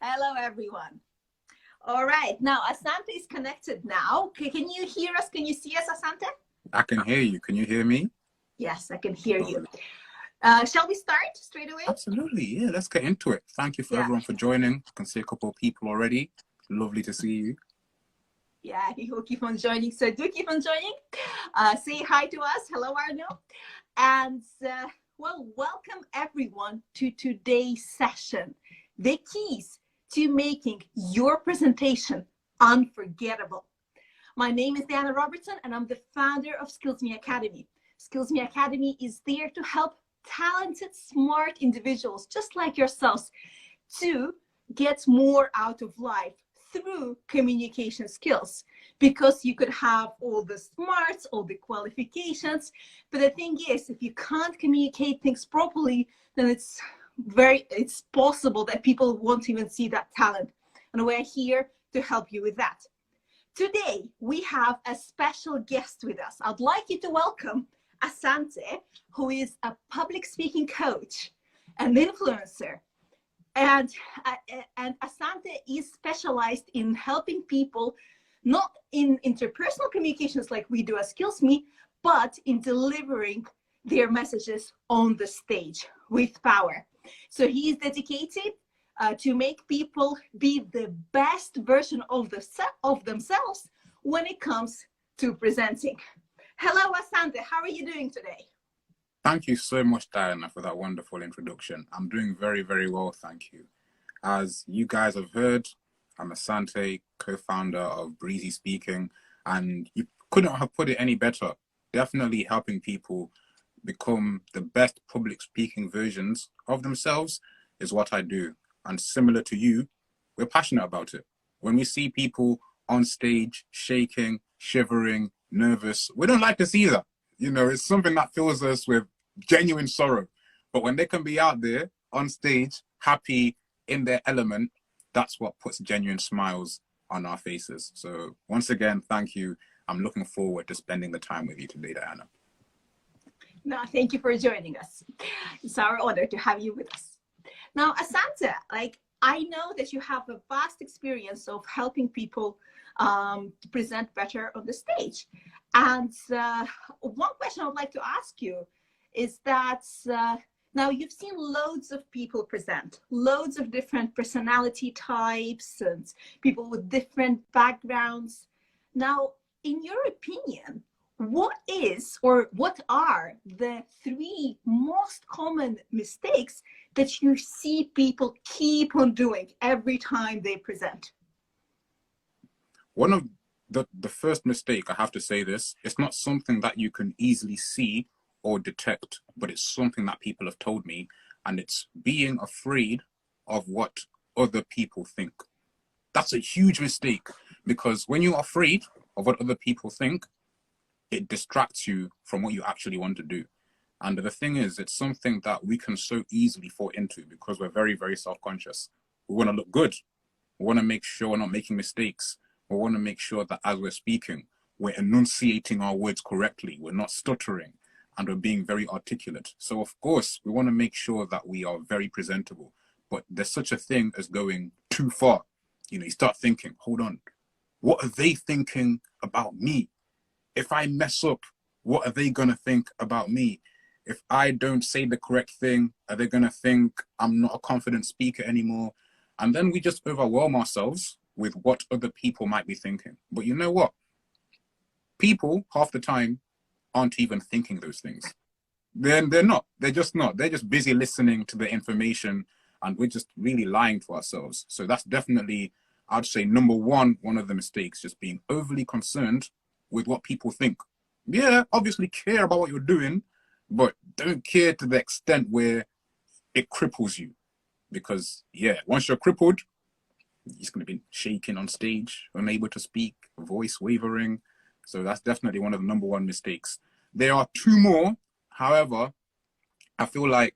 Hello, everyone. All right. Now, Asante is connected now. Can you hear us? Can you see us, Asante? I can hear you. Can you hear me? Yes, I can hear you. Shall we start straight away? Absolutely. Yeah, let's get into it. Thank you for everyone for joining. I can see a couple of people already. Lovely to see you. Yeah, he will keep on joining. So do keep on joining. Say hi to us. Hello, Arno. And well, welcome everyone to today's session. The keys to making your presentation unforgettable. My name is Diana Robertson, and I'm the founder of Skillsme Academy. Skillsme Academy is there to help talented, smart individuals just like yourselves to get more out of life through communication skills, because you could have all the smarts, all the qualifications, but the thing is, if you can't communicate things properly, then it's possible that people won't even see that talent, and we're here to help you with that. Today we have a special guest with us. I'd like you to welcome Asante, who is a public speaking coach, an influencer. And Asante is specialized in helping people, not in interpersonal communications like we do at Skillsme, but in delivering their messages on the stage with power. So he is dedicated to make people be the best version of themselves when it comes to presenting. Hello, Asante. How are you doing today? Thank you so much, Diana, for that wonderful introduction. I'm doing very, very well, thank you. As you guys have heard, I'm Asante, co-founder of BreeziSpeaking, and you couldn't have put it any better. Definitely helping people become the best public speaking versions of themselves is what I do. And similar to you, we're passionate about it. When we see people on stage shaking, shivering, nervous, we don't like to see that. You know, it's something that fills us with genuine sorrow. But when they can be out there on stage, happy, in their element, that's what puts genuine smiles on our faces. So once again, thank you. I'm looking forward to spending the time with you today, Diana. No, thank you for joining us. It's our honor to have you with us. Now, Asante, I know that you have a vast experience of helping people to present better on the stage. And one question I would like to ask you is that now you've seen loads of people present, loads of different personality types and people with different backgrounds. Now, in your opinion, what are the 3 most common mistakes that you see people keep on doing every time they present? One of the first mistake, I have to say this, it's not something that you can easily see or detect, but it's something that people have told me, and it's being afraid of what other people think. That's a huge mistake, because when you're afraid of what other people think, it distracts you from what you actually want to do. And the thing is, it's something that we can so easily fall into because we're very, very self-conscious. We want to look good. We want to make sure we're not making mistakes. We want to make sure that as we're speaking, we're enunciating our words correctly. We're not stuttering, and we're being very articulate. So of course, we want to make sure that we are very presentable. But there's such a thing as going too far. You know, you start thinking, hold on, what are they thinking about me? If I mess up, what are they going to think about me? If I don't say the correct thing, are they going to think I'm not a confident speaker anymore? And then we just overwhelm ourselves with what other people might be thinking. But you know what? People, half the time, aren't even thinking those things. They're not. They're just not. They're just busy listening to the information, and we're just really lying to ourselves. So that's definitely, I'd say, number one of the mistakes, just being overly concerned with what people think. Yeah, obviously care about what you're doing, but don't care to the extent where it cripples you. Because yeah, once you're crippled, you're going to be shaking on stage, unable to speak, voice wavering. So that's definitely one of the number 1 mistakes. There are 2 more. However, I feel like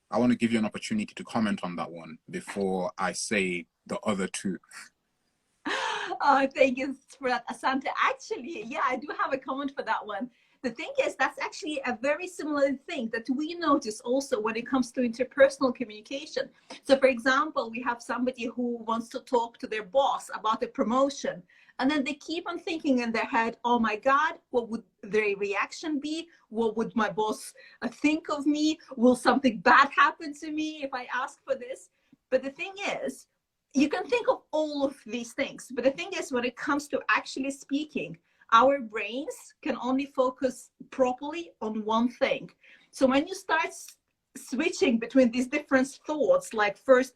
I want to give you an opportunity to comment on that one before I say the other 2. Oh, thank you for that, Asante. Actually, yeah, I do have a comment for that one. The thing is, that's actually a very similar thing that we notice also when it comes to interpersonal communication. So for example, we have somebody who wants to talk to their boss about a promotion, and then they keep on thinking in their head, oh my God, what would their reaction be? What would my boss think of me? Will something bad happen to me if I ask for this? But the thing is, you can think of all of these things, but the thing is, when it comes to actually speaking, our brains can only focus properly on one thing. So when you start switching between these different thoughts, like first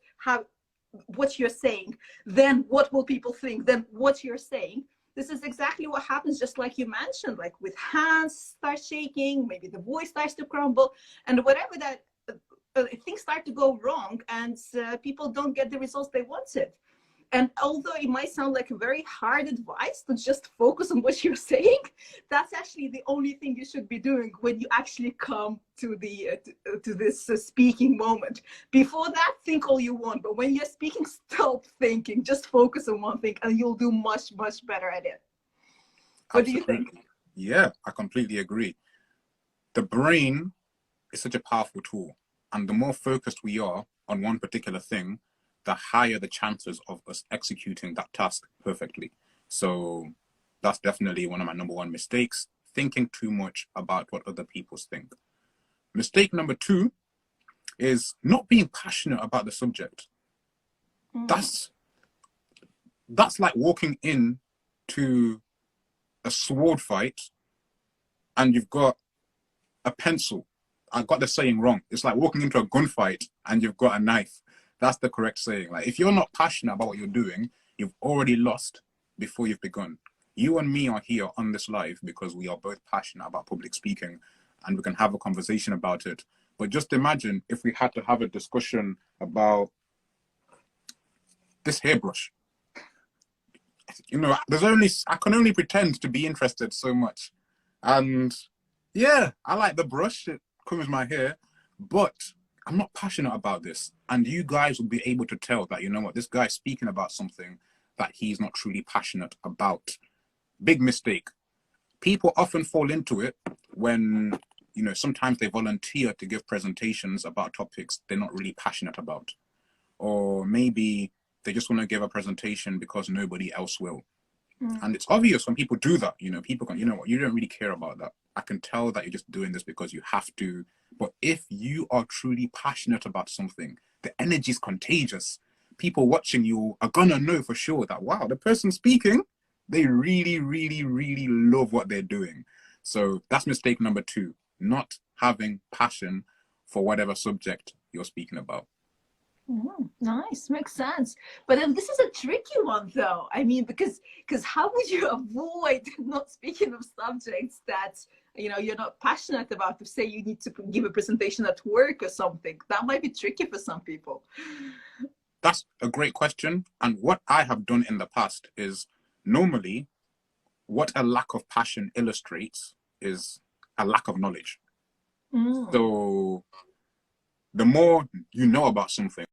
what you're saying, then what will people think, then what you're saying, this is exactly what happens, just like you mentioned, like with hands start shaking, maybe the voice starts to crumble, and whatever that things start to go wrong, and people don't get the results they wanted. And although it might sound like a very hard advice to just focus on what you're saying, that's actually the only thing you should be doing when you actually come to the to this speaking moment. Before that, think all you want, but when you're speaking, stop thinking. Just focus on one thing, and you'll do much, much better at it. What do you think? Yeah, I completely agree. The brain is such a powerful tool, and the more focused we are on one particular thing, the higher the chances of us executing that task perfectly. So that's definitely one of my number one mistakes, thinking too much about what other people think. Mistake number two is not being passionate about the subject. That's like walking in to a sword fight and you've got a pencil. I got the saying wrong. It's like walking into a gunfight and you've got a knife. That's the correct saying. Like, if you're not passionate about what you're doing, you've already lost before you've begun. You and me are here on this live because we are both passionate about public speaking and we can have a conversation about it. But just imagine if we had to have a discussion about this hairbrush. You know, I can only pretend to be interested so much. And yeah, I like the brush. It combs my hair, but I'm not passionate about this. And you guys will be able to tell that, you know what, this guy's speaking about something that he's not truly passionate about. Big mistake. People often fall into it when, you know, sometimes they volunteer to give presentations about topics they're not really passionate about. Or maybe they just want to give a presentation because nobody else will. And it's obvious when people do that, you know, people go, you know what, you don't really care about that. I can tell that you're just doing this because you have to. But if you are truly passionate about something, the energy is contagious. People watching you are gonna know for sure that, wow, the person speaking, they really, really, really love what they're doing. So that's mistake number two, not having passion for whatever subject you're speaking about. Nice, makes sense. But then this is a tricky one, though. I mean, because how would you avoid not speaking of subjects that, you know, you're not passionate about? To say you need to give a presentation at work or something, that might be tricky for some people. That's a great question. And what I have done in the past is, normally what a lack of passion illustrates is a lack of knowledge. So the more you know about something,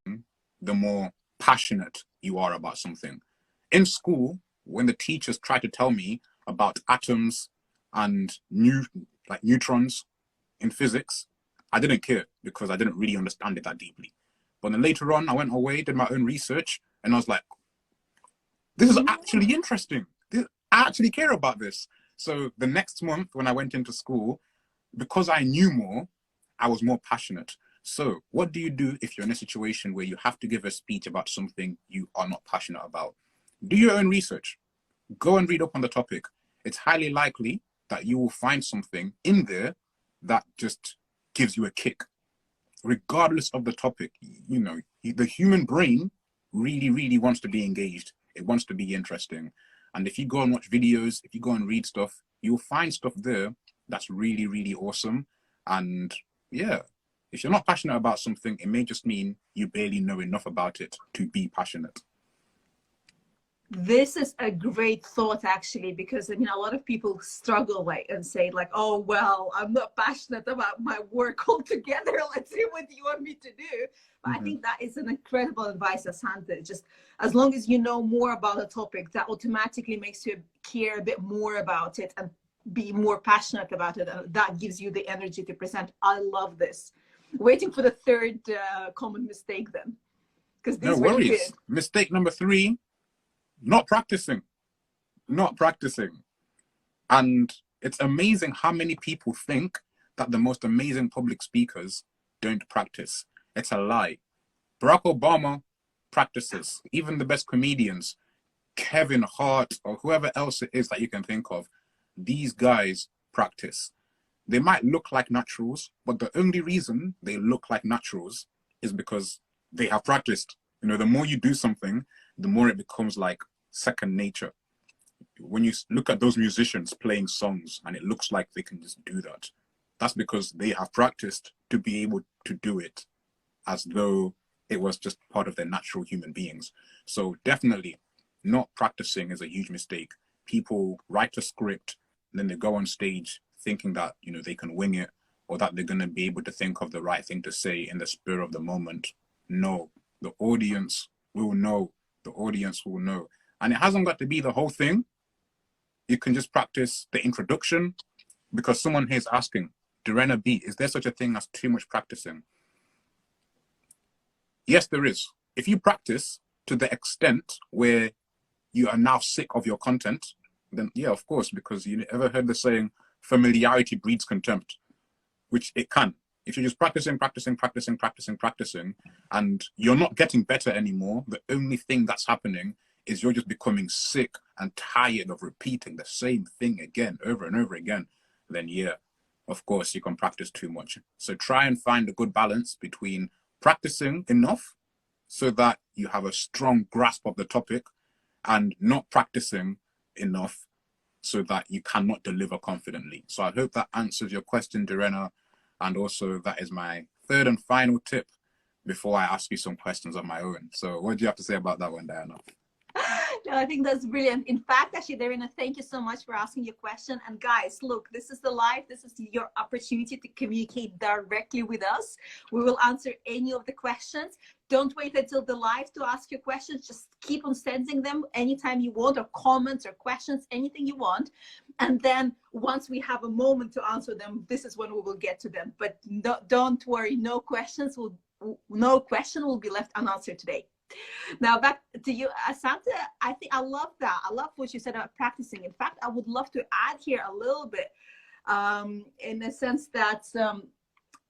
the more passionate you are about something. In school, when the teachers try to tell me about atoms and neutrons in physics, I didn't care because I didn't really understand it that deeply. But then later on, I went away, did my own research, and I was like, this is actually interesting. I actually care about this. So the next month when I went into school, because I knew more, I was more passionate. So what do you do if you're in a situation where you have to give a speech about something you are not passionate about? Do your own research. Go and read up on the topic. It's highly likely that you will find something in there that just gives you a kick. Regardless of the topic, you know, the human brain really, really wants to be engaged. It wants to be interesting. And if you go and watch videos, if you go and read stuff, you'll find stuff there that's really, really awesome. And yeah, if you're not passionate about something, it may just mean you barely know enough about it to be passionate. This is a great thought, actually, because I mean, a lot of people struggle and say like, oh, well, I'm not passionate about my work altogether. Let's see what you want me to do. But I think that is an incredible advice, Asante. Just as long as you know more about a topic, that automatically makes you care a bit more about it and be more passionate about it. That gives you the energy to present. I love this. Waiting for the third common mistake then, because these No were worries. good. Mistake number 3, not practicing. Not practicing. And it's amazing how many people think that the most amazing public speakers don't practice. It's a lie. Barack Obama practices. Even the best comedians, Kevin Hart or whoever else it is that you can think of, these guys practice. They might look like naturals, but the only reason they look like naturals is because they have practiced. You know, the more you do something, the more it becomes like second nature. When you look at those musicians playing songs and it looks like they can just do that, that's because they have practiced to be able to do it as though it was just part of their natural human beings. So definitely not practicing is a huge mistake. People write a script, and then they go on stage thinking that, you know, they can wing it or that they're going to be able to think of the right thing to say in the spur of the moment. No, the audience will know. The audience will know. And it hasn't got to be the whole thing. You can just practice the introduction, because someone here is asking, Dorena B, is there such a thing as too much practicing? Yes, there is. If you practice to the extent where you are now sick of your content, then yeah, of course, because you ever heard the saying, familiarity breeds contempt, which it can. If you're just practicing, and you're not getting better anymore, the only thing that's happening is you're just becoming sick and tired of repeating the same thing again, over and over again, then yeah, of course, you can practice too much. So try and find a good balance between practicing enough so that you have a strong grasp of the topic and not practicing enough so that you cannot deliver confidently. So I hope that answers your question, Dorena. And also that is my third and final tip before I ask you some questions of my own. So what do you have to say about that one, Diana? No, I think that's brilliant. In fact, actually, Darina, thank you so much for asking your question. And guys, look, this is the live. This is your opportunity to communicate directly with us. We will answer any of the questions. Don't wait until the live to ask your questions. Just keep on sending them anytime you want, or comments or questions, anything you want. And then once we have a moment to answer them, this is when we will get to them. But no, don't worry, no question will be left unanswered today. Now back to you, Asante. I think I love that. I love what you said about practicing. In fact, I would love to add here a little bit, in the sense that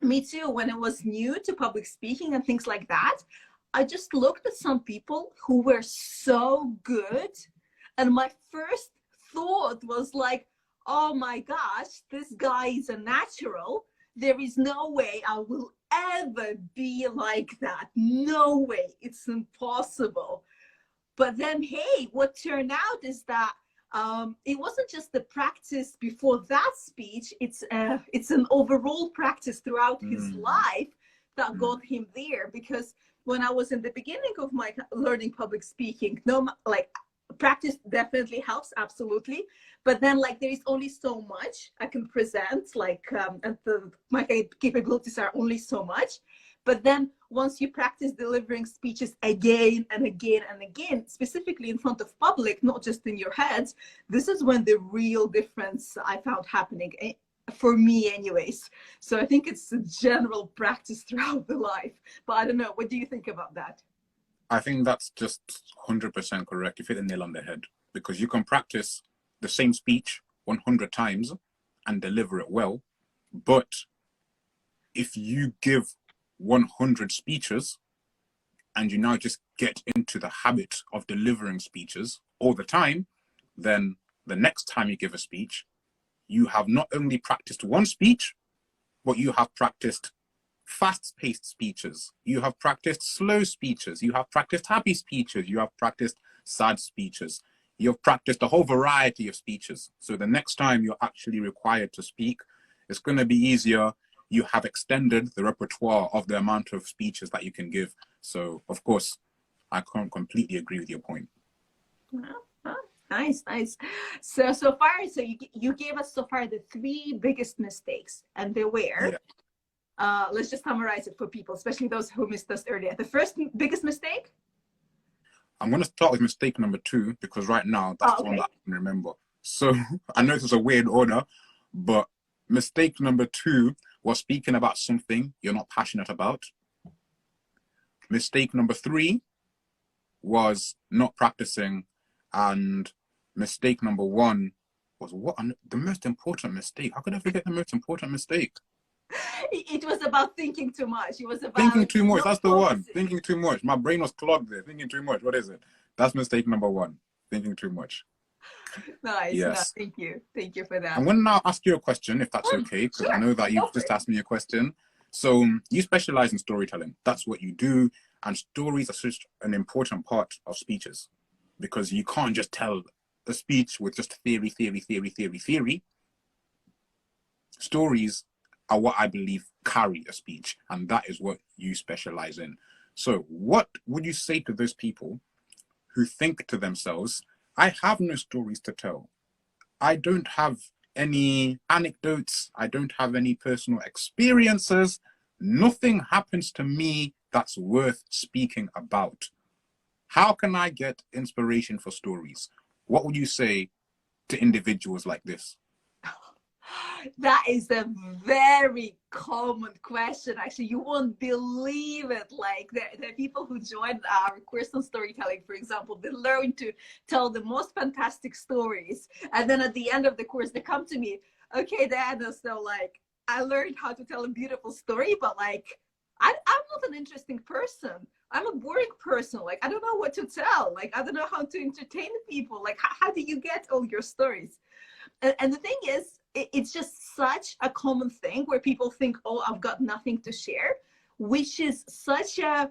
me too, when I was new to public speaking and things like that, I just looked at some people who were so good, and my first thought was like, oh my gosh, this guy is a natural. There is no way I will ever be like that. No way. It's impossible. But then, hey, what turned out is that it wasn't just the practice before that speech. It's an overall practice throughout his life that got him there. Because when I was in the beginning of my learning public speaking, practice definitely helps, absolutely. But then, like, there is only so much I can present, and my capabilities are only so much. But then once you practice delivering speeches again and again and again, specifically in front of public, not just in your heads, this is when the real difference I found happening, for me anyways. So I think it's a general practice throughout the life. But I don't know, what do you think about that? I think that's just 100% correct. You hit the nail on the head, because you can practice the same speech 100 times and deliver it well. But if you give 100 speeches and you now just get into the habit of delivering speeches all the time, then the next time you give a speech, you have not only practiced one speech, but you have practiced fast-paced speeches, you have practiced slow speeches, you have practiced happy speeches, you have practiced sad speeches, you have practiced a whole variety of speeches. So the next time you're actually required to speak, it's going to be easier. You have extended the repertoire of the amount of speeches that you can give. So, of course, I can't completely agree with your point. Nice. So far, you gave us so far the 3 biggest mistakes, and they were. Yeah. Let's just summarize it for people, especially those who missed us earlier. The first biggest mistake? I'm going to start with mistake number 2, because right now that's the one that I can remember. So I know this is a weird order, but mistake number 2 was speaking about something you're not passionate about. Mistake number 3 was not practicing. And mistake number 1 was what? The most important mistake. How could I forget the most important mistake? It was about thinking too much. It was about thinking too much. That's the focusing. one. Thinking too much. My brain was clogged there. Thinking too much. What is it? That's mistake number 1. Thinking too much. Nice. Yes. No, thank you for that. I'm going to now ask you a question, if that's okay, because sure. I know that you've just asked me a question. So you specialize in storytelling. That's what you do. And stories are such an important part of speeches, because you can't just tell a speech with just theory. Stories are what I believe carry a speech, and that is what you specialize in. So what would you say to those people who think to themselves, I have no stories to tell. I don't have any anecdotes. I don't have any personal experiences. Nothing happens to me that's worth speaking about. How can I get inspiration for stories? What would you say to individuals like this? That is a very common question. Actually, you won't believe it. Like the people who join our course on storytelling, for example, they learn to tell the most fantastic stories. And then at the end of the course, they come to me, okay, Diana, so like, I learned how to tell a beautiful story, but like, I'm not an interesting person. I'm a boring person. Like, I don't know what to tell. Like, I don't know how to entertain people. Like, how do you get all your stories? And the thing is, it's just such a common thing where people think, oh, I've got nothing to share, which is such a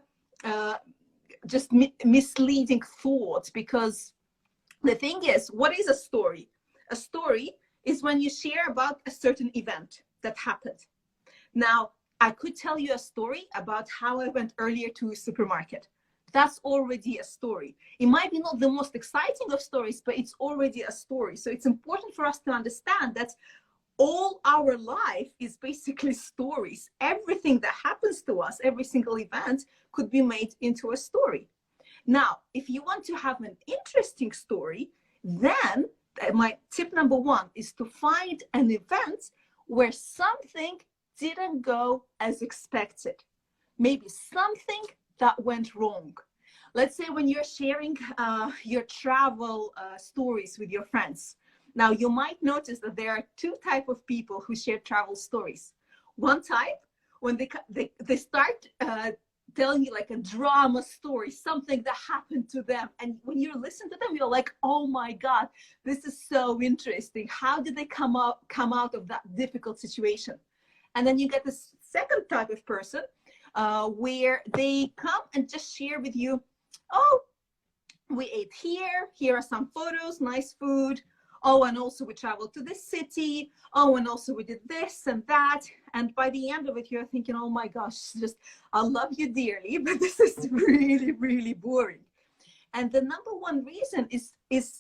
just misleading thought. Because the thing is, what is a story? A story is when you share about a certain event that happened. Now, I could tell you a story about how I went earlier to a supermarket. That's already a story. It might be not the most exciting of stories, but it's already a story. So it's important for us to understand that all our life is basically stories. Everything that happens to us, every single event could be made into a story. Now, if you want to have an interesting story, then my tip number 1 is to find an event where something didn't go as expected. Maybe something that went wrong. Let's say when you're sharing your travel stories with your friends. Now, you might notice that there are 2 types of people who share travel stories. One type, when they start telling you like a drama story, something that happened to them. And when you listen to them, you're like, oh my God, this is so interesting. How did they come out of that difficult situation? And then you get the second type of person where they come and just share with you, oh, we ate here are some photos, nice food. Oh, and also we traveled to this city. Oh, and also we did this and that. And by the end of it, you're thinking, oh my gosh, just, I love you dearly, but this is really, really boring. And the number 1 reason is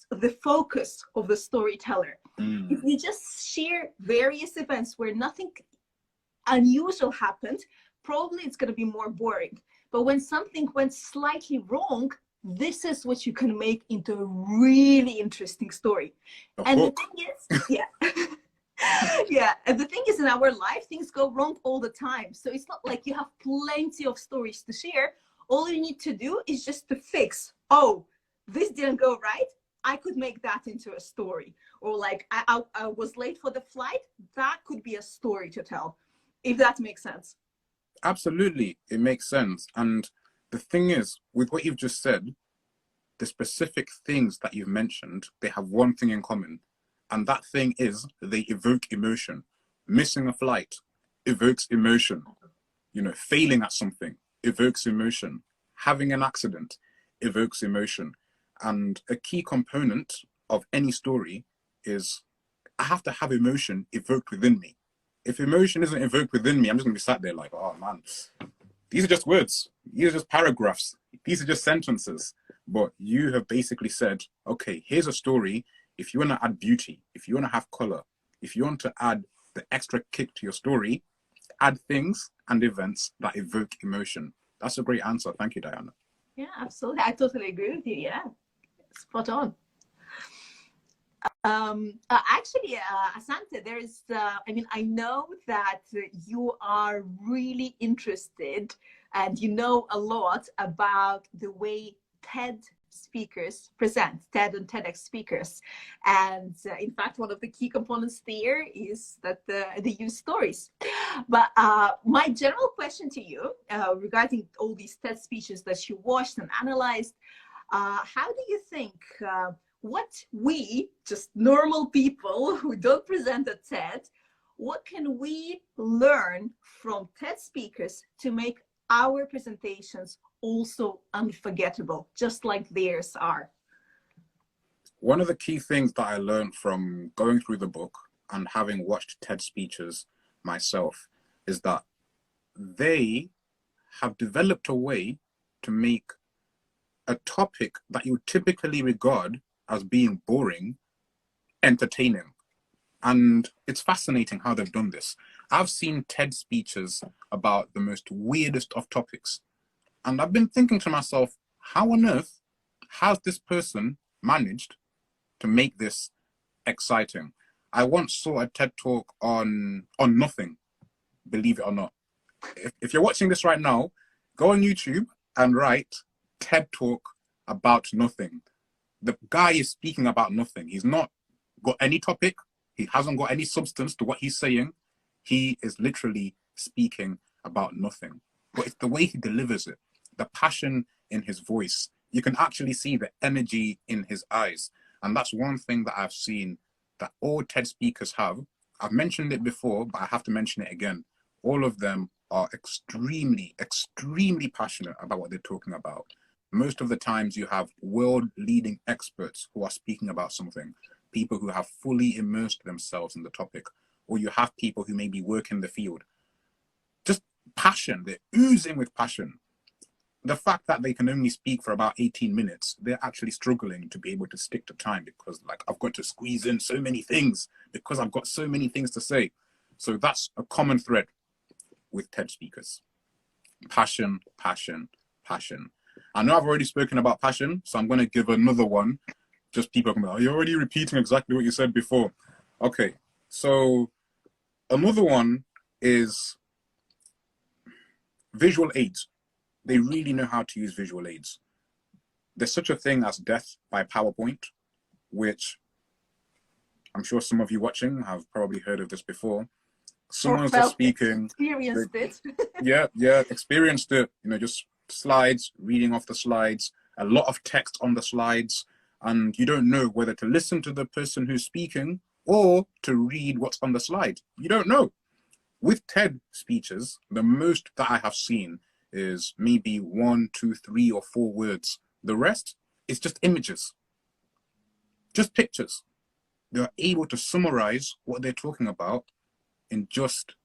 the focus of the storyteller. If you just share various events where nothing unusual happened, probably it's going to be more boring. But when something went slightly wrong, this is what you can make into a really interesting story. And the thing is, yeah, and the thing is, in our life, things go wrong all the time. So it's not like you have plenty of stories to share. All you need to do is just to fix, oh, this didn't go right. I could make that into a story. Or like, I was late for the flight. That could be a story to tell, if that makes sense. Absolutely, it makes sense. And the thing is, with what you've just said, the specific things that you've mentioned, they have one thing in common. And that thing is they evoke emotion. Missing a flight evokes emotion. You know, failing at something evokes emotion. Having an accident evokes emotion. And a key component of any story is I have to have emotion evoked within me. If emotion isn't evoked within me, I'm just going to be sat there like, oh man, these are just words. These are just paragraphs. These are just sentences. But you have basically said, okay, here's a story. If you want to add beauty, if you want to have color, if you want to add the extra kick to your story, add things and events that evoke emotion. That's a great answer. Thank you, Diana. Yeah, absolutely. I totally agree with you. Yeah, spot on. Asante, I mean, I know that you are really interested and you know a lot about the way TED speakers present, TED and TEDx speakers. And in fact, one of the key components there is that they use stories. But my general question to you regarding all these TED speeches that you watched and analyzed, how do you think what we, just normal people who don't present at TED, what can we learn from TED speakers to make our presentations also unforgettable, just like theirs are? One of the key things that I learned from going through the book and having watched TED speeches myself is that they have developed a way to make a topic that you typically regard as being boring entertaining. And it's fascinating how they've done this. I've seen TED speeches about the most weirdest of topics. And I've been thinking to myself, how on earth has this person managed to make this exciting? I once saw a TED talk on nothing, believe it or not. If you're watching this right now, go on YouTube and write TED talk about nothing. The guy is speaking about nothing. He's not got any topic. He hasn't got any substance to what he's saying. He is literally speaking about nothing. But it's the way he delivers it, the passion in his voice. You can actually see the energy in his eyes. And that's one thing that I've seen that all TED speakers have. I've mentioned it before, but I have to mention it again. All of them are extremely, extremely passionate about what they're talking about. Most of the times you have world-leading experts who are speaking about something, people who have fully immersed themselves in the topic, or you have people who maybe work in the field. Just passion, they're oozing with passion. The fact that they can only speak for about 18 minutes, they're actually struggling to be able to stick to time because like I've got to squeeze in so many things because I've got so many things to say. So that's a common thread with TED speakers. Passion, passion, passion. I know I've already spoken about passion, so I'm going to give another one. Just people can be like, oh, you're already repeating exactly what you said before. Okay, so another one is visual aids. They really know how to use visual aids. There's such a thing as death by PowerPoint, which I'm sure some of you watching have probably heard of this before. Someone's just speaking. Experienced it. Yeah, experienced it. You know, just slides, reading off the slides, a lot of text on the slides, and you don't know whether to listen to the person who's speaking or to read what's on the slide. You don't know. With TED speeches, the most that I have seen is maybe 1, 2, 3, or 4 words. The rest is just images, just pictures. They're able to summarize what they're talking about in just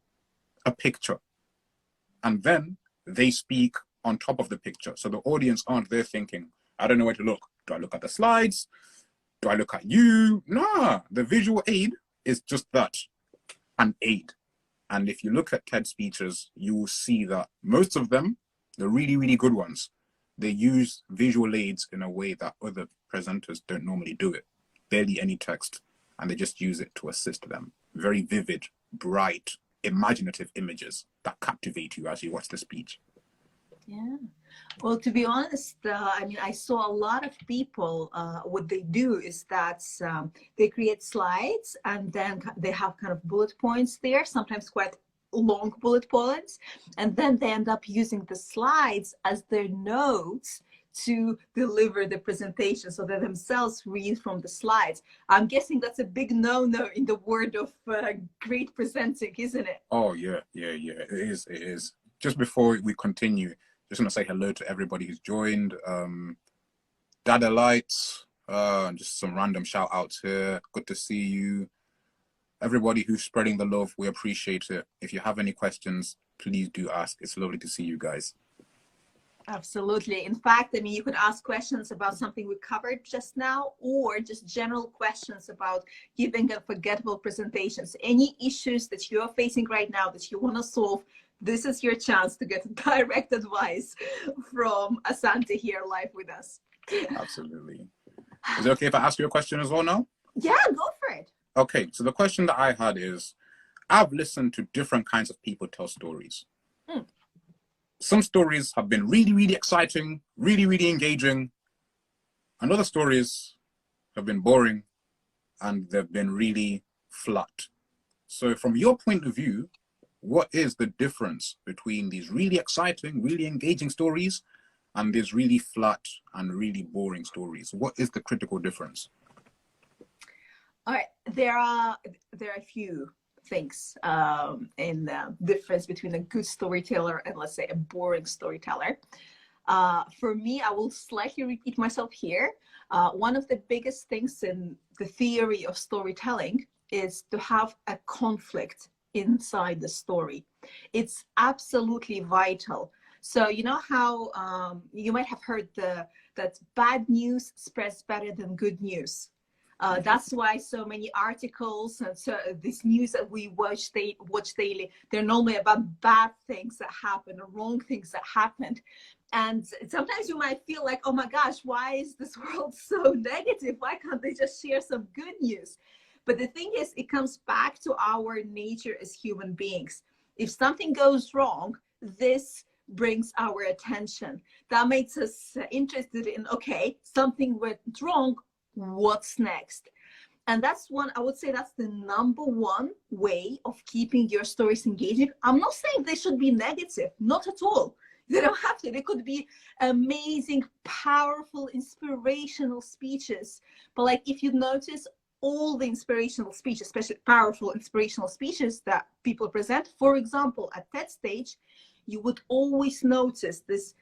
a picture. And then they speak on top of the picture. So the audience aren't there thinking, I don't know where to look. Do I look at the slides? Do I look at you? Nah, the visual aid is just that, an aid. And if you look at TED speeches, you will see that most of them, the really, really good ones, they use visual aids in a way that other presenters don't normally do it. Barely any text, and they just use it to assist them. Very vivid, bright, imaginative images that captivate you as you watch the speech. Yeah. Well, to be honest, I mean, I saw a lot of people, what they do is that they create slides and then they have kind of bullet points there, sometimes quite long bullet points, and then they end up using the slides as their notes to deliver the presentation, so they themselves read from the slides. I'm guessing that's a big no-no in the world of great presenting, isn't it? Oh, yeah. It is. Just before we continue, just want to say hello to everybody who's joined. Dada Lights, just some random shout outs here. Good to see you. Everybody who's spreading the love, we appreciate it. If you have any questions, please do ask. It's lovely to see you guys. Absolutely. In fact, I mean, you could ask questions about something we covered just now, or just general questions about giving unforgettable presentations. Any issues that you're facing right now that you want to solve, this is your chance to get direct advice from Asante here live with us. Absolutely. Is it okay if I ask you a question as well now? Yeah, go for it. Okay, so the question that I had is, I've listened to different kinds of people tell stories. Mm. Some stories have been really, really exciting, really, really engaging, and other stories have been boring and they've been really flat. So from your point of view, what is the difference between these really exciting, really engaging stories and these really flat and really boring stories? What is the critical difference? All right, there are a few things in the difference between a good storyteller and, let's say, a boring storyteller. For me, I will slightly repeat myself here. One of the biggest things in the theory of storytelling is to have a conflict inside the story. It's absolutely vital. So you know how you might have heard that bad news spreads better than good news. That's why so many articles and so this news that we watch daily, they're normally about bad things that happen or wrong things that happened. And sometimes you might feel like, oh my gosh, why is this world so negative? Why can't they just share some good news? But the thing is, it comes back to our nature as human beings. If something goes wrong, this brings our attention. That makes us interested in, okay, something went wrong, what's next? And that's one, I would say that's the number one way of keeping your stories engaging. I'm not saying they should be negative, not at all. They don't have to. They could be amazing, powerful, inspirational speeches. But like, if you notice all the inspirational speeches, especially powerful inspirational speeches that people present, for example, at TED stage, you would always notice this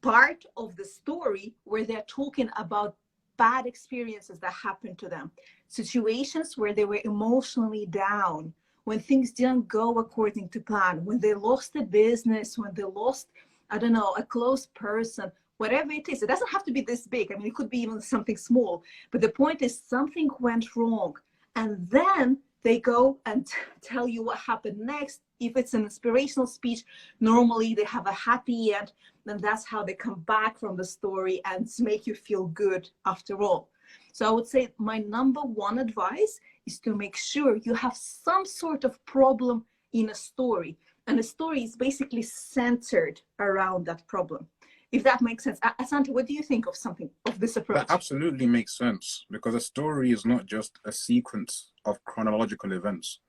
part of the story where they're talking about bad experiences that happened to them, situations where they were emotionally down, when things didn't go according to plan, when they lost a business, when they lost, I don't know, a close person, whatever it is. It doesn't have to be this big. I mean, it could be even something small. But the point is, something went wrong. And then they go and tell you what happened next. If it's an inspirational speech, normally they have a happy end. And that's how they come back from the story and make you feel good after all. So I would say my number one advice is to make sure you have some sort of problem in a story. And the story is basically centered around that problem. If that makes sense. Asante, what do you think of something of this approach? That absolutely makes sense, because a story is not just a sequence of chronological events.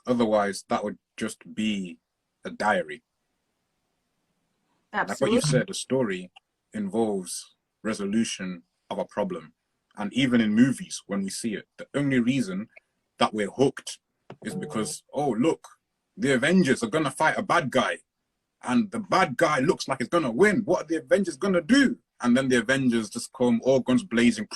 Otherwise, that would just be a diary. Absolutely. Like what you said, a story involves resolution of a problem. And even in movies, when we see it, the only reason that we're hooked is because, oh, look, the Avengers are going to fight a bad guy. And the bad guy looks like he's going to win. What are the Avengers going to do? And then the Avengers just come, all guns blazing,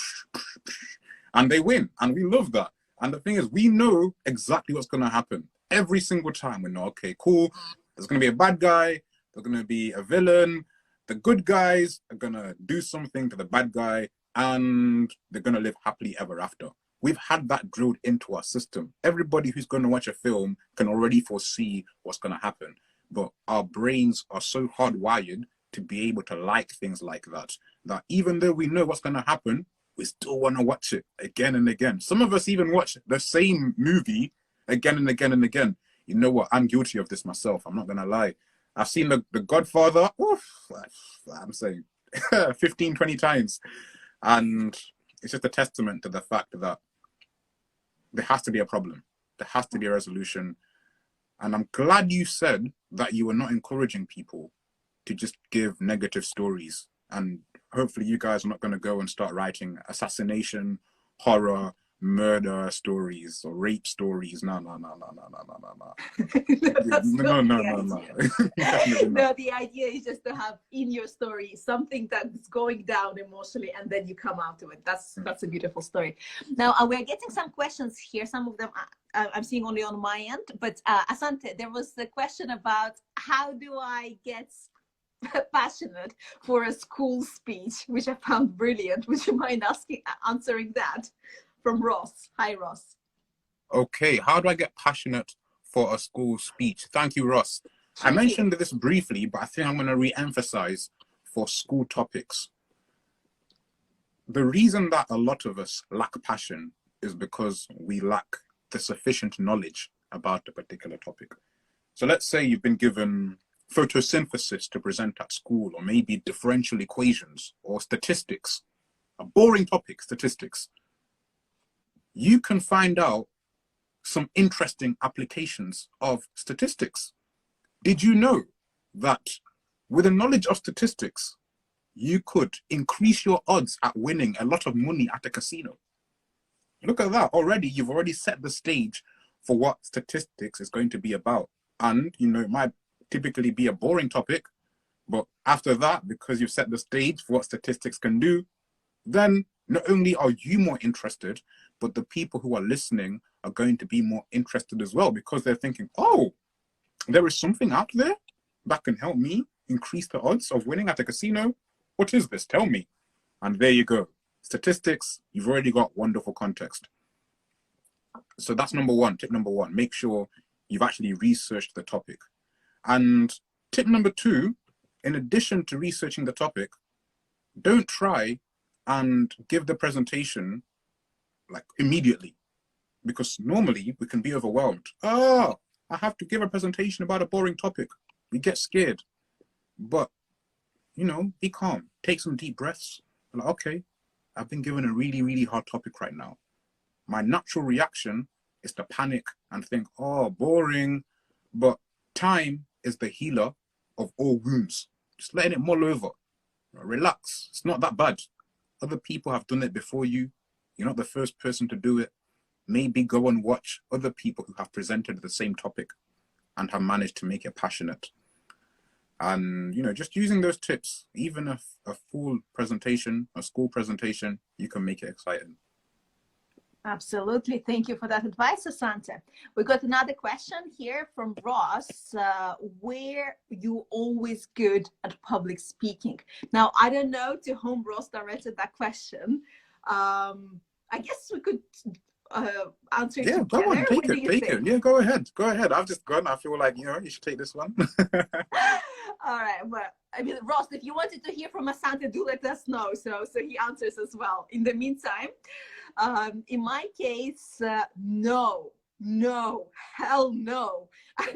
and they win. And we love that. And the thing is, we know exactly what's going to happen. Every single time we know, okay, cool, there's going to be a bad guy, there's going to be a villain, the good guys are going to do something to the bad guy, and they're going to live happily ever after. We've had that drilled into our system. Everybody who's going to watch a film can already foresee what's going to happen. But our brains are so hardwired to be able to like things like that, that even though we know what's going to happen, we still want to watch it again and again. Some of us even watch the same movie again and again and again. You know what? I'm guilty of this myself. I'm not going to lie. I've seen the Godfather, I'm saying 15, 20 times. And it's just a testament to the fact that there has to be a problem. There has to be a resolution. And I'm glad you said that you were not encouraging people to just give negative stories. And hopefully you guys are not going to go and start writing assassination, horror, murder stories or rape stories. No. That's No. No, the idea is just to have in your story something that's going down emotionally, and then you come out to it. That's a beautiful story. Now we're getting some questions here. Some of them I'm seeing only on my end, but Asante, there was a question about how do I get passionate for a school speech, which I found brilliant. Would you mind answering that? From Ross. Hi, Ross. Okay, how do I get passionate for a school speech? Thank you, Ross. I mentioned this briefly, but I think I'm going to re-emphasize for school topics. The reason that a lot of us lack passion is because we lack the sufficient knowledge about a particular topic. So let's say you've been given photosynthesis to present at school, or maybe differential equations or statistics, a boring topic, statistics. You can find out some interesting applications of statistics. Did you know that with a knowledge of statistics, you could increase your odds at winning a lot of money at a casino? Look at that. Already, you've already set the stage for what statistics is going to be about. And, you know, it might typically be a boring topic, but after that, because you've set the stage for what statistics can do, then not only are you more interested, but the people who are listening are going to be more interested as well, because they're thinking, oh, there is something out there that can help me increase the odds of winning at a casino. What is this? Tell me. And there you go. Statistics, you've already got wonderful context. So that's number one, tip number one. Make sure you've actually researched the topic. And tip number two, in addition to researching the topic, don't try and give the presentation like immediately, because normally we can be overwhelmed. Oh, I have to give a presentation about a boring topic. We get scared. But, you know, be calm. Take some deep breaths. Like, okay, I've been given a really, really hard topic right now. My natural reaction is to panic and think, oh, boring. But time is the healer of all wounds. Just letting it mull over. Relax. It's not that bad. Other people have done it before you. You're not the first person to do it. Maybe go and watch other people who have presented the same topic and have managed to make it passionate. And, you know, just using those tips, even a full presentation, a school presentation, you can make it exciting. Absolutely. Thank you for that advice, Asante. We got another question here from Ross. Were you always good at public speaking? Now, I don't know to whom Ross directed that question. I guess we could answer it together. Go on, take it. Yeah, go ahead. I've just gone. I feel like, you know, you should take this one. All right. Well, I mean, Ross, if you wanted to hear from Asante, do let us know. So he answers as well. In the meantime, in my case, no, hell no.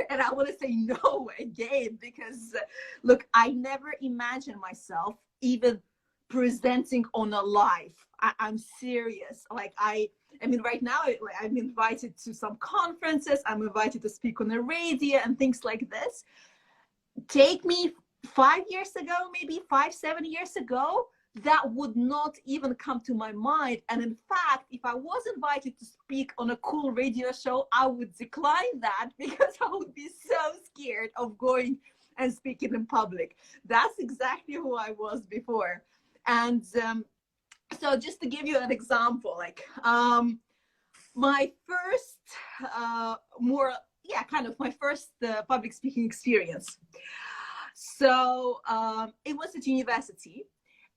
And I want to say no again, because look, I never imagined myself even presenting on a live. I'm serious. Like I mean, right now, I'm invited to some conferences. I'm invited to speak on the radio and things like this. Take me 5 years ago, maybe 7 years ago, that would not even come to my mind. And in fact, if I was invited to speak on a cool radio show, I would decline that because I would be so scared of going and speaking in public. That's exactly who I was before. And so just to give you an example, like my first my first public speaking experience. So it was at university,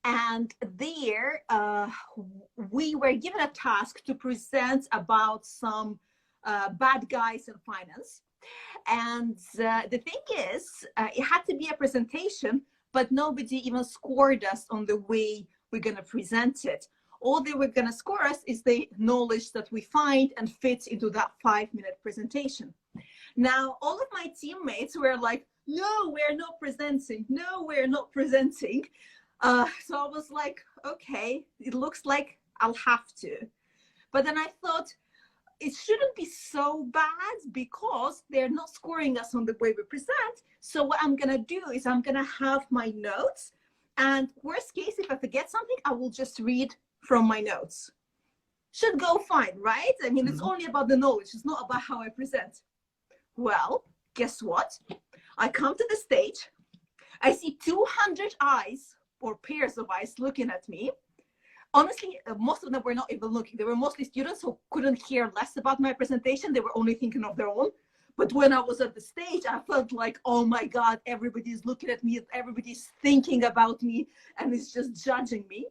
and there we were given a task to present about some bad guys in finance. And the thing is, it had to be a presentation, but nobody even scored us on the way we're going to present it. All they were going to score us is the knowledge that we find and fit into that 5-minute presentation. Now, all of my teammates were like, no, we're not presenting. No, we're not presenting. So I was like, okay, it looks like I'll have to. But then I thought, it shouldn't be so bad because they're not scoring us on the way we present. So what I'm going to do is I'm going to have my notes. And worst case, if I forget something, I will just read from my notes. Should go fine, right? I mean, it's only about the knowledge. It's not about how I present. Well, guess what? I come to the stage. I see 200 eyes or pairs of eyes looking at me. Honestly, most of them were not even looking. They were mostly students who couldn't care less about my presentation. They were only thinking of their own. But when I was at the stage, I felt like, oh my God, everybody's looking at me. Everybody's thinking about me and is just judging me.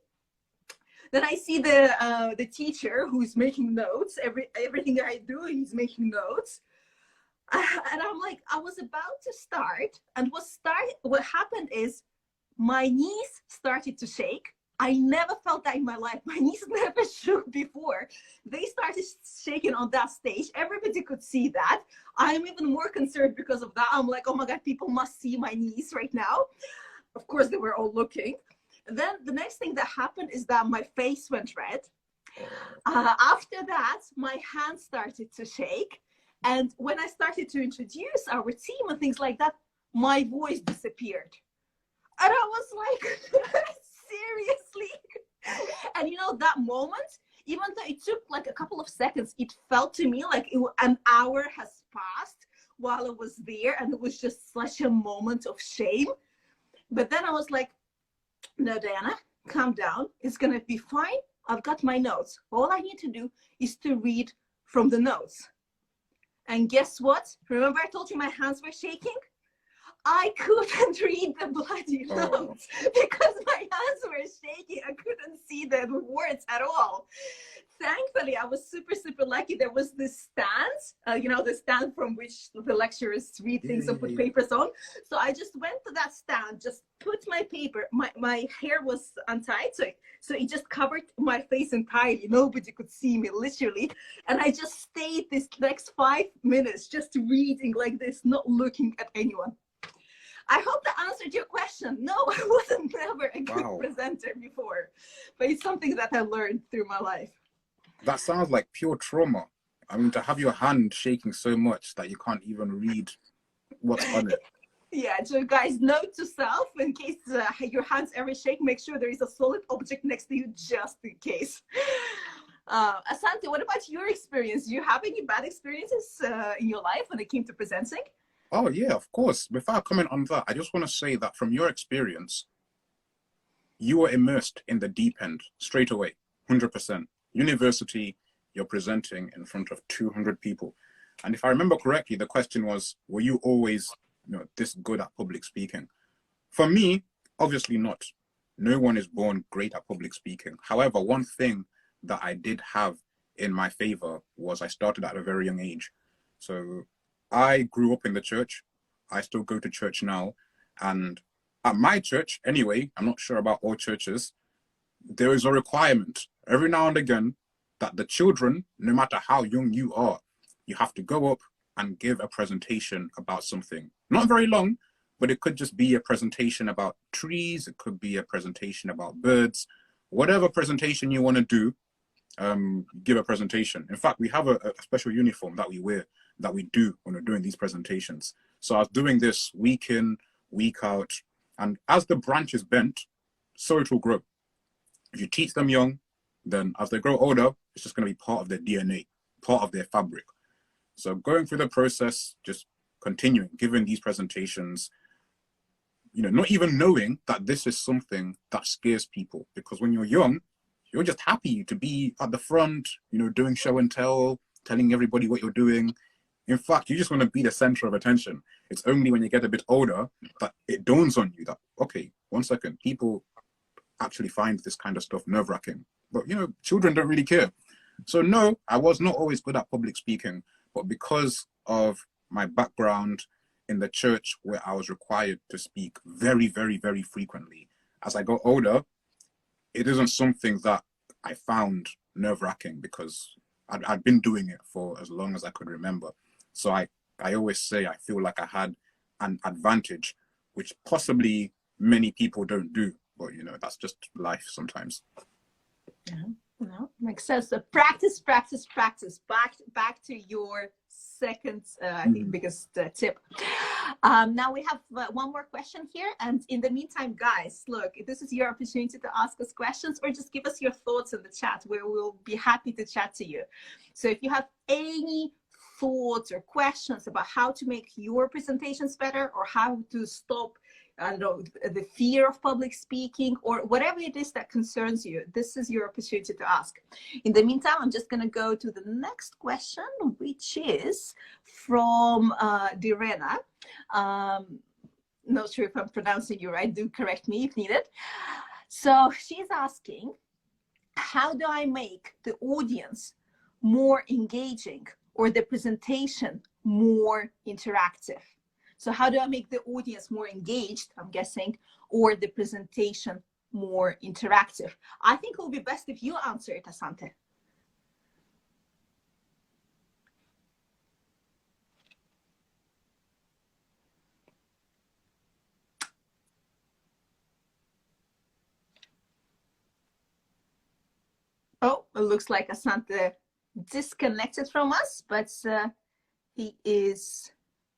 Then I see the teacher who's making notes. Everything I do, he's making notes. And I'm like, I was about to start. And what happened is my knees started to shake. I never felt that in my life. My knees never shook before. They started shaking on that stage. Everybody could see that. I'm even more concerned because of that. I'm like, oh my God, people must see my knees right now. Of course, they were all looking. And then the next thing that happened is that my face went red. After that, my hands started to shake. And when I started to introduce our team and things like that, my voice disappeared. And I was like, seriously? And you know, that moment, even though it took like a couple of seconds, it felt to me like an hour has passed while I was there. And it was just such a moment of shame. But then I was like, no, Diana, calm down. It's going to be fine. I've got my notes. All I need to do is to read from the notes. And guess what? Remember I told you my hands were shaking? I couldn't read the bloody notes because my hands were shaking. I couldn't see the words at all. Thankfully, I was super, super lucky. There was this stand, you know, the stand from which the lecturers read things and put papers on. So I just went to that stand, just put my paper, my hair was untied. So it just covered my face entirely. Nobody could see me, literally. And I just stayed this next 5 minutes just reading like this, not looking at anyone. I hope that answered your question. No, I wasn't never a good presenter before, but it's something that I learned through my life. That sounds like pure trauma. I mean, to have your hand shaking so much that you can't even read what's on it. Yeah, so guys, note to self, in case your hands ever shake, make sure there is a solid object next to you just in case. Asante, what about your experience? Do you have any bad experiences in your life when it came to presenting? Oh, yeah, of course. Before I comment on that, I just want to say that from your experience, you were immersed in the deep end straight away, 100%. University, you're presenting in front of 200 people. And if I remember correctly, the question was, were you always, you know, this good at public speaking? For me, obviously not. No one is born great at public speaking. However, one thing that I did have in my favor was I started at a very young age. So I grew up in the church. I still go to church now. And at my church, anyway, I'm not sure about all churches, there is a requirement every now and again that the children, no matter how young you are, you have to go up and give a presentation about something. Not very long, but it could just be a presentation about trees. It could be a presentation about birds. Whatever presentation you want to do, give a presentation. In fact, we have a special uniform that we wear, that we do when we're doing these presentations. So I was doing this week in, week out, and as the branch is bent, so it will grow. If you teach them young, then as they grow older, it's just going to be part of their DNA, part of their fabric. So going through the process, just continuing, giving these presentations, you know, not even knowing that this is something that scares people, because when you're young, you're just happy to be at the front, you know, doing show and tell, telling everybody what you're doing. In fact, you just want to be the center of attention. It's only when you get a bit older that it dawns on you that, okay, 1 second, people actually find this kind of stuff nerve-wracking. But, you know, children don't really care. So no, I was not always good at public speaking, but because of my background in the church where I was required to speak very, very, very frequently, as I got older, it isn't something that I found nerve-wracking because I'd been doing it for as long as I could remember. So I always say I feel like I had an advantage, which possibly many people don't do. But, you know, that's just life sometimes. Yeah, no, makes sense. So practice, practice, practice. Back to your second, I think, biggest tip. Now we have one more question here. And in the meantime, guys, look, this is your opportunity to ask us questions or just give us your thoughts in the chat where we'll be happy to chat to you. So if you have any thoughts or questions about how to make your presentations better or how to stop, I don't know, the fear of public speaking or whatever it is that concerns you, this is your opportunity to ask. In the meantime, I'm just going to go to the next question, which is from Direna. Not sure if I'm pronouncing you right. Do correct me if needed. So she's asking, how do I make the audience more engaging or the presentation more interactive? So how do I make the audience more engaged, I'm guessing, or the presentation more interactive. I think it will be best if you answer it, Asante. Oh, it looks like Asante disconnected from us, but he is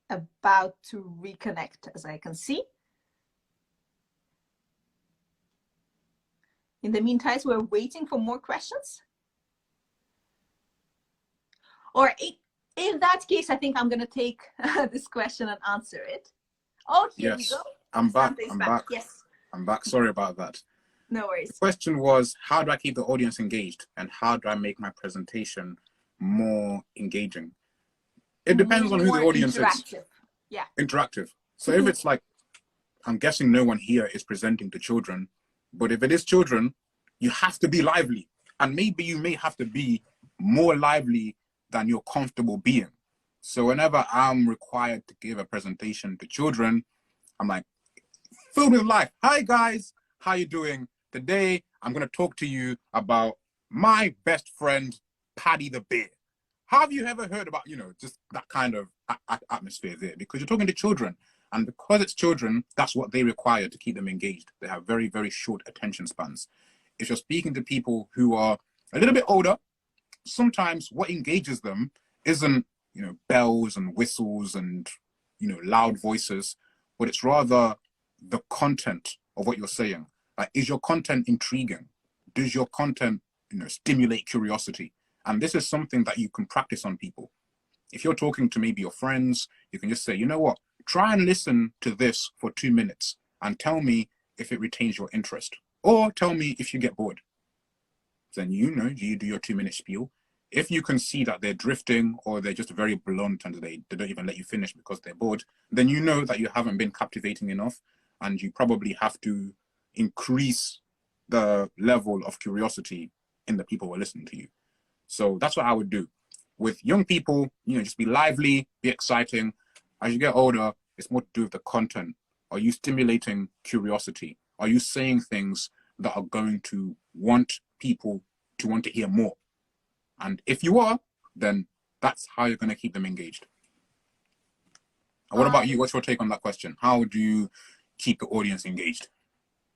about to reconnect, as I can see. In the meantime, we're waiting for more questions. Or in that case, I think I'm going to take this question and answer it. Oh, here we go. I'm back. I'm back. Yes. I'm back. Sorry about that. No worries. The question was, how do I keep the audience engaged? And how do I make my presentation more engaging? It depends on who the audience is. Yeah. Interactive. So if it's like, I'm guessing no one here is presenting to children, but if it is children, you have to be lively. And maybe you may have to be more lively than you're comfortable being. So whenever I'm required to give a presentation to children, I'm like, filled with life. Hi guys, how you doing? Today, I'm going to talk to you about my best friend, Paddy the Bear. Have you ever heard about, just that kind of atmosphere there? Because you're talking to children. And because it's children, that's what they require to keep them engaged. They have very, very short attention spans. If you're speaking to people who are a little bit older, sometimes what engages them isn't, bells and whistles and, loud voices, but it's rather the content of what you're saying. Like, is your content intriguing? Does your content, stimulate curiosity? And this is something that you can practice on people. If you're talking to maybe your friends, you can just say, you know what, try and listen to this for 2 minutes and tell me if it retains your interest. Or tell me if you get bored. Then you do your 2-minute spiel. If you can see that they're drifting or they're just very blunt and they don't even let you finish because they're bored, then you know that you haven't been captivating enough and you probably have to increase the level of curiosity in the people who are listening to you. So that's what I would do. With young people, just be lively, be exciting. As you get older, it's more to do with the content. Are you stimulating curiosity? Are you saying things that are going to want people to want to hear more? And if you are, then that's how you're going to keep them engaged. And what about you? What's your take on that question? How do you keep the audience engaged?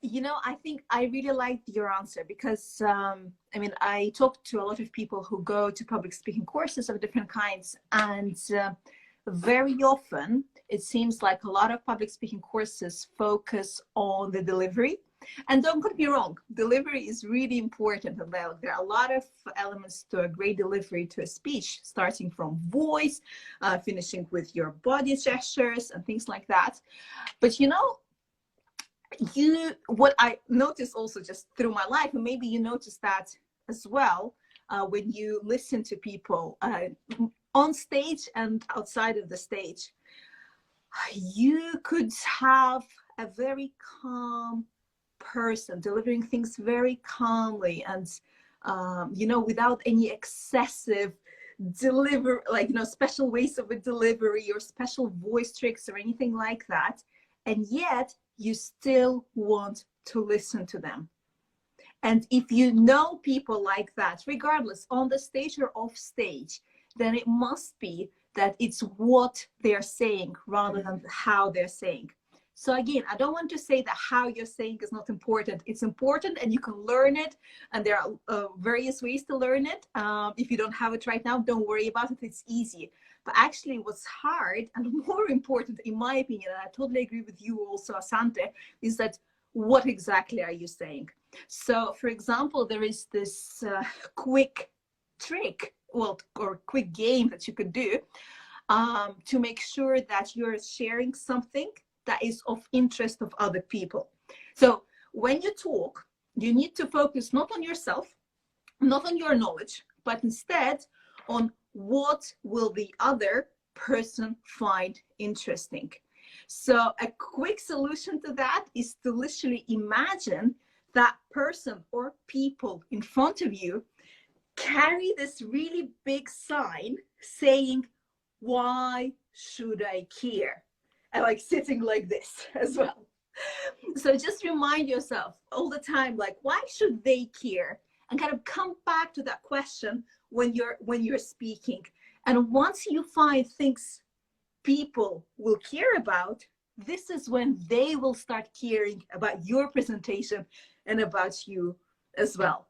I think I really liked your answer because, I talk to a lot of people who go to public speaking courses of different kinds, and very often it seems like a lot of public speaking courses focus on the delivery. And don't get me wrong, delivery is really important. And there are a lot of elements to a great delivery to a speech, starting from voice, finishing with your body gestures and things like that. But what I noticed also just through my life, and maybe you notice that as well, when you listen to people on stage and outside of the stage, you could have a very calm person delivering things very calmly and without any excessive special ways of a delivery or special voice tricks or anything like that, and yet you still want to listen to them. And if you know people like that, regardless on the stage or off stage, then it must be that it's what they're saying rather than how they're saying. So again, I don't want to say that how you're saying is not important. It's important and you can learn it. And there are various ways to learn it. If you don't have it right now, don't worry about it. It's easy. But actually what's hard and more important, in my opinion, and I totally agree with you also, Asante, is that what exactly are you saying? So for example, there is this quick trick, or quick game that you could do to make sure that you're sharing something that is of interest of other people. So when you talk, you need to focus not on yourself, not on your knowledge, but instead on what will the other person find interesting. So a quick solution to that is to literally imagine that person or people in front of you carry this really big sign saying, "Why should I care?" And like sitting like this as well. So just remind yourself all the time, like, why should they care? And kind of come back to that question when you're speaking. And once you find things people will care about, this is when they will start caring about your presentation and about you as well.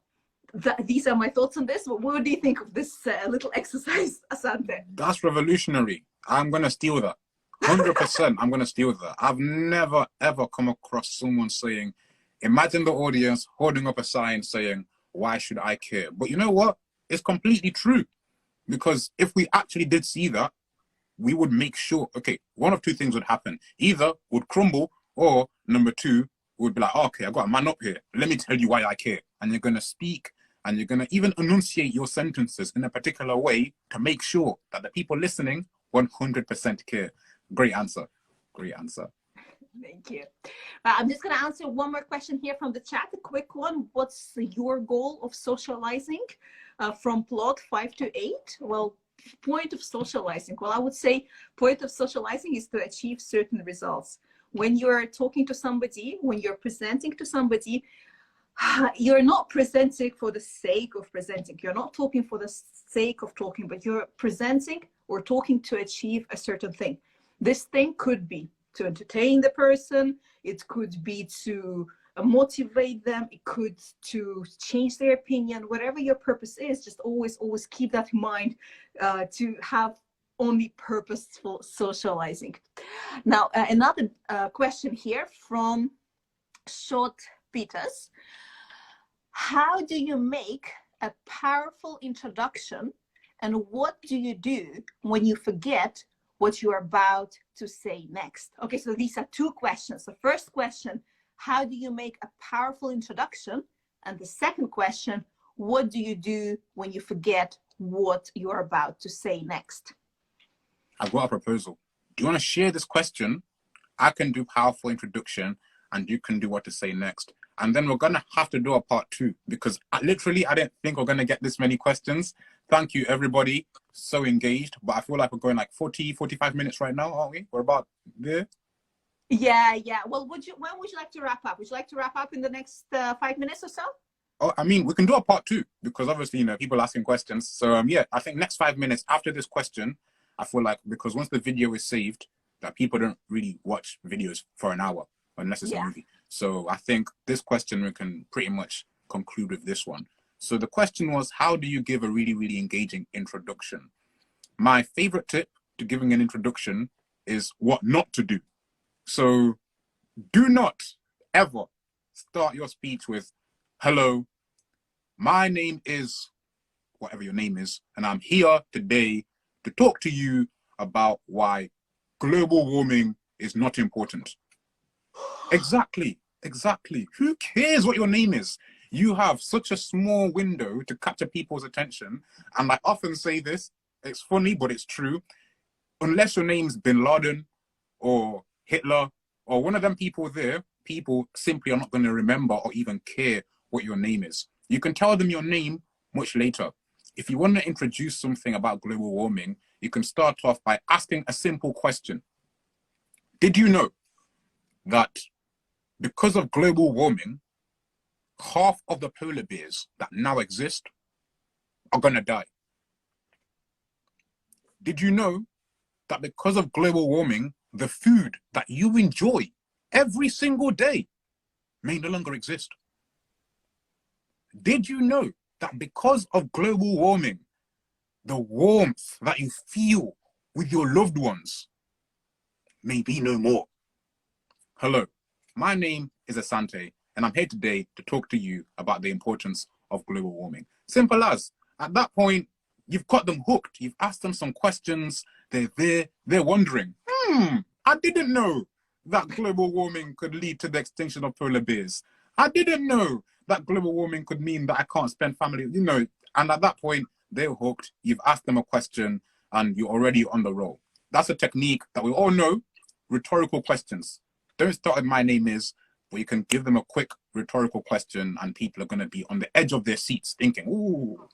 These are my thoughts on this. What do you think of this little exercise, Asante? That's revolutionary. I'm going to steal that. 100%, I'm going to steal that. I've never, ever come across someone saying, imagine the audience holding up a sign saying, why should I care? But you know what? It's completely true. Because if we actually did see that, we would make sure, okay, one of two things would happen. Either would crumble, or number two, would be like, oh, okay, I got a man up here. Let me tell you why I care. And you're going to speak, and you're going to even enunciate your sentences in a particular way to make sure that the people listening 100% care. Great answer. Great answer. Thank you. I'm just going to answer one more question here from the chat, a quick one. What's your goal of socializing from plot 5 to 8? Well, point of socializing. Well, I would say point of socializing is to achieve certain results. When you're talking to somebody, when you're presenting to somebody, you're not presenting for the sake of presenting. You're not talking for the sake of talking, but you're presenting or talking to achieve a certain thing. This thing could be to entertain the person. It could be to motivate them. It could to change their opinion. Whatever your purpose is, just always keep that in mind to have only purposeful socializing. Now, another question here from Short Peters. How do you make a powerful introduction, and what do you do when you forget what you're about to say next? Okay, so these are two questions. The first question, how do you make a powerful introduction? And the second question, what do you do when you forget what you're about to say next? I've got a proposal. Do you want to share this question? I can do powerful introduction and you can do what to say next. And then we're going to have to do a part 2 because I didn't think we're going to get this many questions. Thank you, everybody. So engaged. But I feel like we're going like 40, 45 minutes right now, aren't we? We're about there. Yeah. Well, when would you like to wrap up? Would you like to wrap up in the next 5 minutes or so? Oh, I mean, we can do a part 2 because obviously, people asking questions. So yeah, I think next 5 minutes after this question, I feel like because once the video is saved, that people don't really watch videos for an hour unless it's a movie. So I think this question, we can pretty much conclude with this one. So the question was, how do you give a really, really engaging introduction? My favorite tip to giving an introduction is what not to do. So do not ever start your speech with, hello, my name is whatever your name is, and I'm here today to talk to you about why global warming is not important. Exactly. Who cares what your name is? You have such a small window to capture people's attention. And I often say this, it's funny, but it's true. Unless your name's Bin Laden or Hitler or one of them people there, people simply are not going to remember or even care what your name is. You can tell them your name much later. If you want to introduce something about global warming, you can start off by asking a simple question. Did you know that because of global warming, half of the polar bears that now exist are going to die? Did you know that because of global warming, the food that you enjoy every single day may no longer exist? Did you know that because of global warming, the warmth that you feel with your loved ones may be no more? Hello, my name is Asante, and I'm here today to talk to you about the importance of global warming. Simple as. At that point, you've got them hooked. You've asked them some questions. They're there. They're wondering, I didn't know that global warming could lead to the extinction of polar bears. I didn't know that global warming could mean that I can't spend family, and at that point, they're hooked. You've asked them a question and you're already on the roll. That's a technique that we all know, rhetorical questions. Don't start with my name is, but you can give them a quick rhetorical question and people are going to be on the edge of their seats thinking, ooh,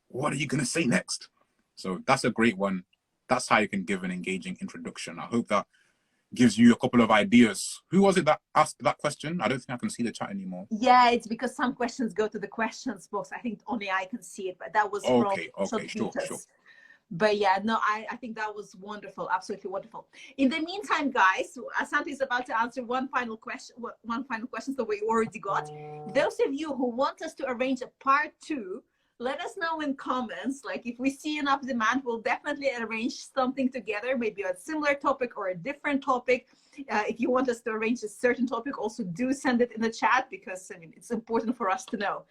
what are you going to say next? So that's a great one. That's how you can give an engaging introduction. I hope that gives you a couple of ideas. Who was it that asked that question? I don't think I can see the chat anymore. Yeah, it's because some questions go to the questions box. I think only I can see it, but that was Okay, from sure. But yeah, no, I think that was wonderful, absolutely wonderful. In the meantime, guys, Asante is about to answer one final question that we already got. Those of you who want us to arrange a part 2, let us know in comments. Like, if we see enough demand, we'll definitely arrange something together, maybe a similar topic or a different topic. If you want us to arrange a certain topic, also do send it in the chat, because I mean, it's important for us to know.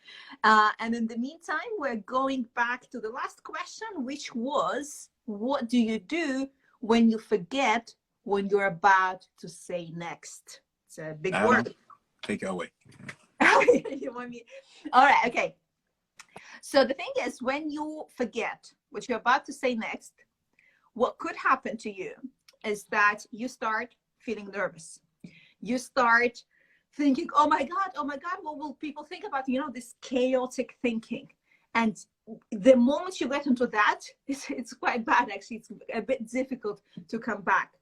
And in the meantime, we're going back to the last question, which was, what do you do when you forget when you're about to say next? It's a big word. Take it away. You want me? All right, okay. So the thing is, when you forget what you're about to say next, what could happen to you is that you start feeling nervous. You start thinking, oh my God, what will people think about, this chaotic thinking. And the moment you get into that, it's quite bad, actually. It's a bit difficult to come back.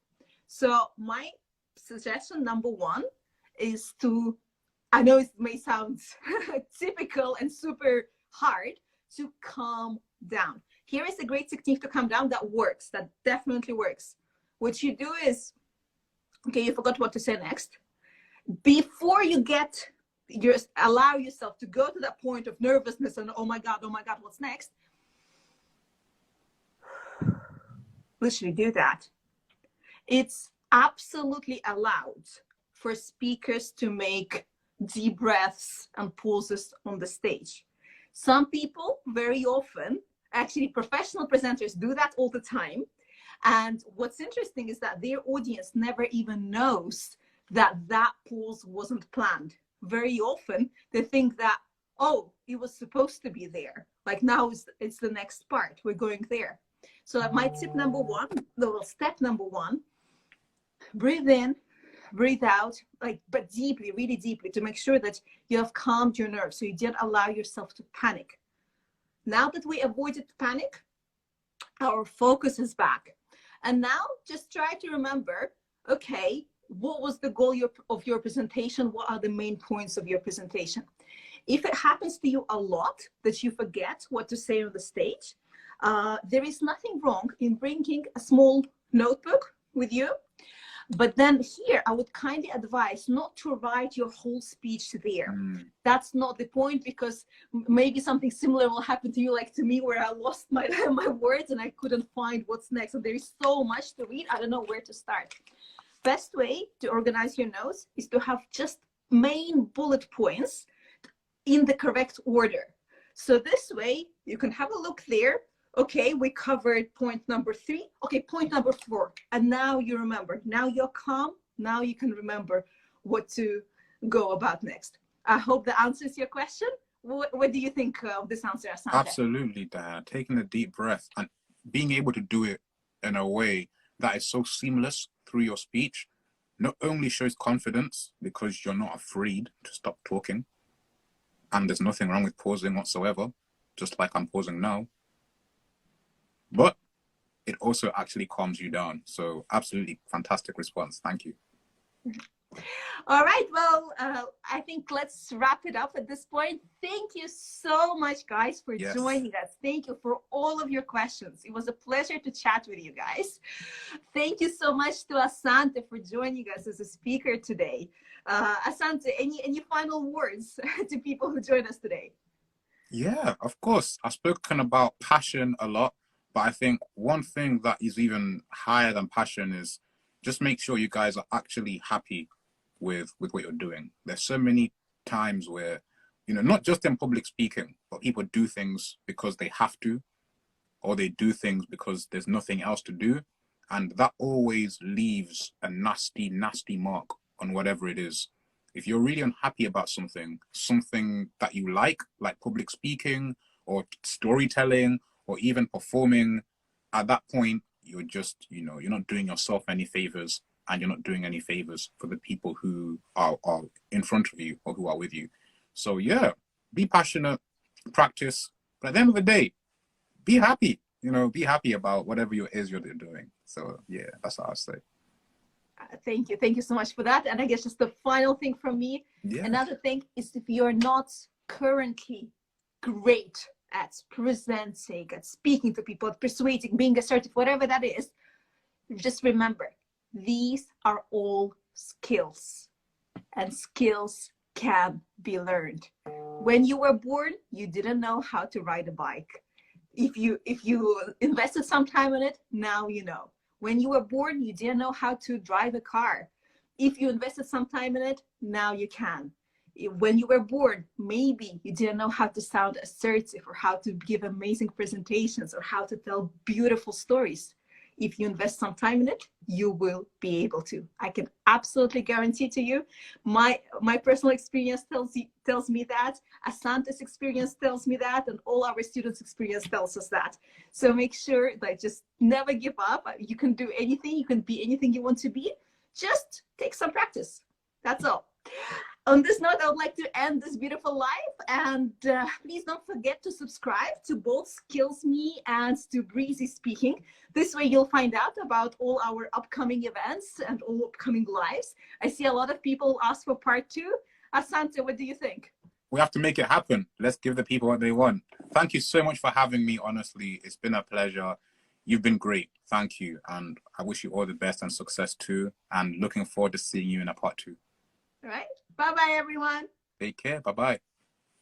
So my suggestion, number 1, is to, I know it may sound typical and super hard, to calm down. Here is a great technique to calm down that works, that definitely works. What you do is, okay, you forgot what to say next. Before you just allow yourself to go to that point of nervousness and oh my God, what's next? Literally do that. It's absolutely allowed for speakers to make deep breaths and pauses on the stage. Some people, very often, actually professional presenters, do that all the time. And what's interesting is that their audience never even knows that that pause wasn't planned. Very often, they think that, oh, it was supposed to be there. Like, now it's the next part. We're going there. So my tip number 1, step number 1, breathe in, breathe out, but deeply, really deeply, to make sure that you have calmed your nerves, so you didn't allow yourself to panic. Now that we avoided panic, our focus is back. And now just try to remember, okay, what was the goal of your presentation? What are the main points of your presentation? If it happens to you a lot that you forget what to say on the stage, there is nothing wrong in bringing a small notebook with you. But then here, I would kindly advise not to write your whole speech there. That's not the point, because maybe something similar will happen to you, like to me, where I lost my words and I couldn't find what's next. And there is so much to read, I don't know where to start. Best way to organize your notes is to have just main bullet points in the correct order. So this way, you can have a look there. Okay, we covered point number 3. Okay, point number 4. And now you remember. Now you're calm. Now you can remember what to go about next. I hope that answers your question. What do you think of this answer, Asante? Absolutely, Dad. Taking a deep breath and being able to do it in a way that is so seamless through your speech not only shows confidence, because you're not afraid to stop talking, and there's nothing wrong with pausing whatsoever, just like I'm pausing now, but it also actually calms you down. So absolutely fantastic response. Thank you. All right, well, I think let's wrap it up at this point. Thank you so much, guys, for joining us. Thank you for all of your questions. It was a pleasure to chat with you guys. Thank you so much to Asante for joining us as a speaker today. Asante, any final words to people who joined us today? Yeah, of course. I've spoken about passion a lot, but I think one thing that is even higher than passion is just make sure you guys are actually happy with what you're doing. There's so many times where, not just in public speaking, but people do things because they have to, or they do things because there's nothing else to do. And that always leaves a nasty, nasty mark on whatever it is. If you're really unhappy about something that you like public speaking or storytelling or even performing, at that point, you're just, you're not doing yourself any favors, and you're not doing any favors for the people who are in front of you or who are with you. So yeah, be passionate, practice, but at the end of the day, be happy, be happy about whatever it is you're doing. So yeah, that's what I'll say. Thank you. Thank you so much for that. And I guess just the final thing from me, Yeah. another thing is if you're not currently great at presenting, at speaking to people, at persuading, being assertive, whatever that is, just remember, these are all skills, and skills can be learned. When you were born, you didn't know how to ride a bike. If you invested some time in it, now you know. When you were born, you didn't know how to drive a car. If you invested some time in it, now you can. When you were born, maybe you didn't know how to sound assertive or how to give amazing presentations or how to tell beautiful stories. If you invest some time in it, you will be able to. I can absolutely guarantee to you. My personal experience tells me that. Asante's experience tells me that, and all our students' experience tells us that. So make sure that just never give up. You can do anything. You can be anything you want to be. Just take some practice. That's all. On this note, I would like to end this beautiful live, and please don't forget to subscribe to both Skillsme and to BreeziSpeaking. This way you'll find out about all our upcoming events and all upcoming lives. I see a lot of people ask for part 2. Asante, what do you think? We have to make it happen. Let's give the people what they want. Thank you so much for having me. Honestly, it's been a pleasure. You've been great. Thank you. And I wish you all the best and success too. And looking forward to seeing you in a part 2. All right. Bye-bye, everyone. Take care. Bye-bye.